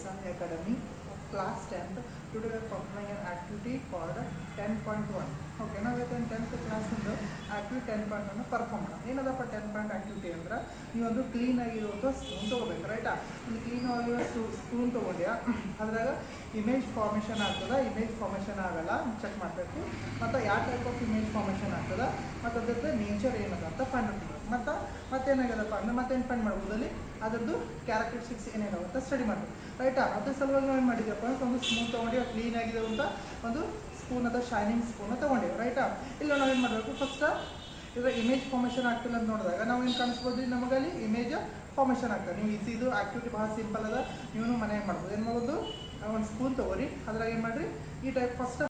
Lesson Academy of class 10th. Today we are performing an activity called 10.1. Okay, now we are 10th class in the activity 10.1 perform. ಏನದಪ್ಪ 10 activity ಅಂದ್ರೆ ನೀವು ಒಂದು clean ಆಗಿರುವಂಥ spoon ತೊಗೋಬೇಕು ರೈಟಾ. ಇಲ್ಲಿ clean ಆಗಿರೋ spoon ತೊಗೊಂಡ್ಯಾ ಅದ್ರಾಗ ಇಮೇಜ್ ಫಾರ್ಮೇಷನ್ ಆಗ್ತದ, ಇಮೇಜ್ ಫಾರ್ಮೇಷನ್ ಆಗಲ್ಲ ಚೆಕ್ ಮಾಡಬೇಕು. ಮತ್ತು ಯಾವ ಟೈಪ್ ಆಫ್ ಇಮೇಜ್ ಫಾರ್ಮೇಷನ್ ಆಗ್ತದ ಮತ್ತು ಅದ್ರದ್ದು ನೇಚರ್ ಏನದ ಅಂತ ಫೈಂಡ್ ಔಟ್ ಮಾಡಬೇಕು. ಮತ್ತೇನಾಗ್ಯದಪ್ಪ ಅಂದ್ರೆ ಮತ್ತೇನು ಫೈಂಡ್ ಮಾಡ್ಬೋದು ಅಲ್ಲಿ ಅದರದ್ದು ಕ್ಯಾರೆಕ್ಟರಿಸ್ಟಿಕ್ಸ್ ಏನೇನವ ಅಂತ ಸ್ಟಡಿ ಮಾಡಬೇಕು ರೈಟಾ. ಅದ್ರ ಸಲುವಾಗಿ ನಾವು ಏನು ಮಾಡಿದ್ದೀವಪ್ಪ ಅಂದ್ರೆ ಒಂದು ಸ್ಪೂನ್ ತೊಗೊಂಡು ಕ್ಲೀನ್ ಆಗಿರುವಂಥ ಒಂದು ಸ್ಪೂನ್ ಅದ ಶೈನಿಂಗ್ ಸ್ಪೂನ್ ತೊಗೊಂಡಿವಿ ರೈಟಾ. ಇಲ್ಲ ನಾವೇನು ಮಾಡಬೇಕು ಫಸ್ಟ್ ಇದರ ಇಮೇಜ್ ಫಾರ್ಮೇಷನ್ ಆಗ್ತಿಲ್ಲ ಅಂತ ನೋಡಿದಾಗ ನಾವು ಏನು ಕಾಣಿಸ್ಬೋದು ನಮಗಲ್ಲಿ ಇಮೇಜ್ ಫಾರ್ಮೇಷನ್ ಆಗ್ತದೆ. ನೀವು ಇದು ಆ್ಯಕ್ಟಿವಿಟಿ ಭಾಳ ಸಿಂಪಲ್ ಅದ, ನೀವು ಮನೆಗೆ ಮಾಡ್ಬೋದು. ಏನು ಮಾಡ್ಬೋದು ಒಂದು ಸ್ಪೂನ್ ತೊಗೊರಿ, ಅದ್ರಾಗ ಏನು ಮಾಡಿರಿ ಈ ಟೈಪ್ ಫಸ್ಟ್